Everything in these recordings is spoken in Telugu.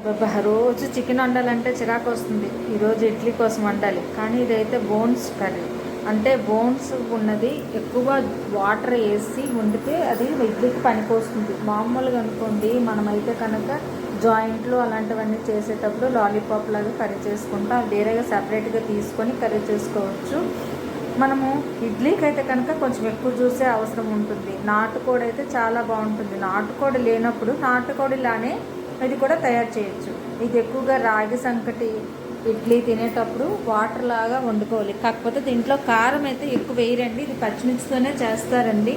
బాబా రోజు చికెన్ వండాలంటే చిరాకు వస్తుంది. ఈరోజు ఇడ్లీ కోసం వండాలి, కానీ ఇదైతే బోన్స్ కర్రీ. అంటే బోన్స్ ఉన్నది ఎక్కువ వాటర్ వేసి వండితే అది ఇడ్లీకి పనికొస్తుంది. మామూలుగా అనుకోండి, మనమైతే కనుక జాయింట్లు అలాంటివన్నీ చేసేటప్పుడు లాలీపాప్ లాగా కర్రీ చేసుకుంటాం. వేరేగా సపరేట్గా తీసుకొని కర్రీ చేసుకోవచ్చు. మనము ఇడ్లీకి అయితే కనుక కొంచెం ఎక్కువ జ్యూసే అవసరం ఉంటుంది. నాటుకోడి అయితే చాలా బాగుంటుంది. నాటుకోడి లేనప్పుడు నాటుకోడిలానే ఇది కూడా తయారు చేయొచ్చు. ఇది ఎక్కువగా రాగి సంకటి ఇడ్లీ తినేటప్పుడు వాటర్ లాగా వండుకోవాలి. కాకపోతే దీంట్లో కారం అయితే ఎక్కువ వేయరండి, ఇది పచ్చిమిర్చితోనే చేస్తారండి.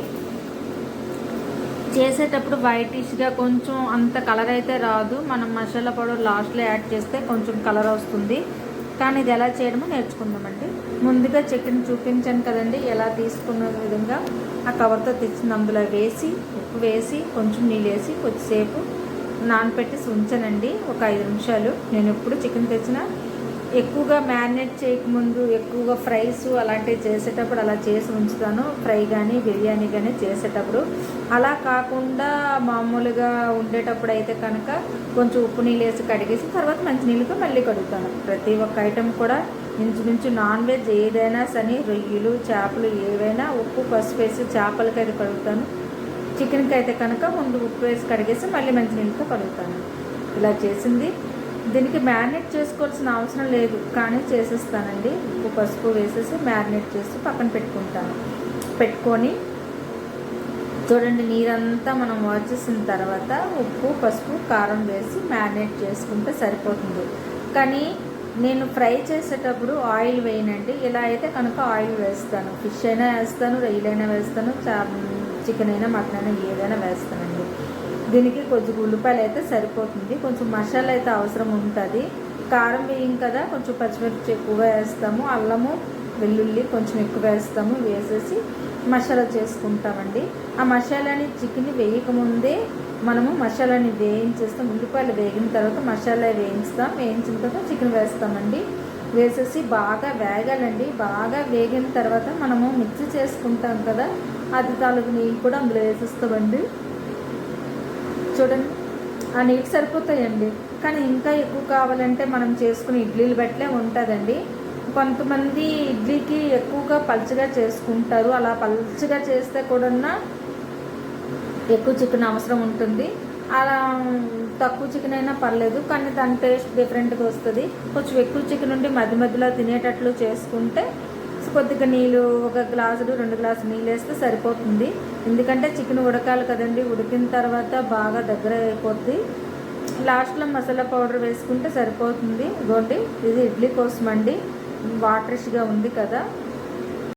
చేసేటప్పుడు వైటిష్గా కొంచెం అంత కలర్ అయితే రాదు. మనం మసాలా పౌడర్ లాస్ట్లో యాడ్ చేస్తే కొంచెం కలర్ వస్తుంది. కానీ ఇది ఎలా చేయడమో నేర్చుకుందామండి. ముందుగా చికెన్ చూపించాను కదండి, ఎలా తీసుకున్న విధంగా ఆ కవర్తో తెచ్చింది అందులో వేసి ఉప్పు వేసి కొంచెం నీళ్ళు వేసి కొద్దిసేపు నానపెట్టేసి ఉంచానండి, ఒక 5 నిమిషాలు. నేను ఎప్పుడు చికెన్ తెచ్చినా ఎక్కువగా మ్యారినేట్ చేయకముందు ఎక్కువగా ఫ్రైస్ అలాంటివి చేసేటప్పుడు అలా చేసి ఉంచుతాను. ఫ్రై కానీ బిర్యానీ కానీ చేసేటప్పుడు. అలా కాకుండా మామూలుగా ఉండేటప్పుడు అయితే కనుక కొంచెం ఉప్పు నీళ్ళు వేసి కడిగేసి తర్వాత మంచి నీళ్ళతో మళ్ళీ కడుగుతాను. ప్రతి ఒక్క ఐటెం కూడా ఇంచుమించు నాన్ వెజ్ ఏదైనా సరే, రొయ్యలు చేపలు ఏవైనా ఉప్పు పసుపు వేసి చేపలకి అది కడుగుతాను. చికెన్కి అయితే కనుక ముందు ఉప్పు వేసి కడిగేసి మళ్ళీ మంచి నీళ్ళతో కడుగుతాను. ఇలా చేసింది. దీనికి మ్యారినేట్ చేసుకోవాల్సిన అవసరం లేదు, కానీ చేసేస్తానండి. ఉప్పు పసుపు వేసేసి మ్యారినేట్ చేసి పక్కన పెట్టుకొని చూడండి, నీరంతా మనం వాచేసిన తర్వాత ఉప్పు పసుపు కారం వేసి మ్యారినేట్ చేసుకుంటే సరిపోతుంది. కానీ నేను ఫ్రై చేసేటప్పుడు ఆయిల్ వేయనండి. ఇలా అయితే కనుక ఆయిల్ వేస్తాను. ఫిష్ అయినా వేస్తాను, రొయ్యలైనా వేస్తాను, చికెన్ అయినా మటన్ అయినా ఏదైనా వేస్తానండి. దీనికి కొంచెం ఉల్లిపాయలు అయితే సరిపోతుంది. కొంచెం మసాలా అయితే అవసరం ఉంటుంది. కారం వేయం కదా, కొంచెం పచ్చిమిర్చి ఎక్కువగా వేస్తాము, అల్లము వెల్లుల్లి కొంచెం ఎక్కువ వేస్తాము. వేసేసి మసాలా చేసుకుంటామండి. ఆ మసాలాని చికెన్ వేయకముందే మనము మసాలాని వేయించేస్తాం. ఉల్లిపాయలు వేగిన తర్వాత మసాలా వేయించిన తర్వాత చికెన్ వేస్తామండి. వేసేసి బాగా వేగాలండి. బాగా వేగిన తర్వాత మనము మిక్సీ చేసుకుంటాం కదా, అది తాలూకు నీళ్ళు కూడా అందులో వేసేస్తామండి. చూడండి, ఆ నీళ్ళు సరిపోతాయండి. కానీ ఇంకా ఎక్కువ కావాలంటే మనం చేసుకుని ఇడ్లీలు బట్లే ఉంటుందండి. కొంతమంది ఇడ్లీకి ఎక్కువగా పలుచగా చేసుకుంటారు. అలా పలుచగా చేస్తే కూడా ఎక్కువ చికెన్ అవసరం ఉంటుంది. అలా తక్కువ చికెన్ అయినా పర్లేదు, కానీ దాని టేస్ట్ డిఫరెంట్గా వస్తుంది. కొంచెం ఎక్కువ చికెన్ ఉండి మధ్య మధ్యలో తినేటట్లు చేసుకుంటే కొద్దిగా నీళ్ళు 1 గ్లాసులు 2 గ్లాసులు నీళ్ళు వేస్తే సరిపోతుంది. ఎందుకంటే చికెన్ ఉడకాలి కదండి. ఉడికిన తర్వాత బాగా దగ్గర అయిపోద్ది. లాస్ట్లో మసాలా పౌడర్ వేసుకుంటే సరిపోతుంది. ఇదిగోండి, ఇది ఇడ్లీ కోసం అండి. వాటరిష్గా ఉంది కదా,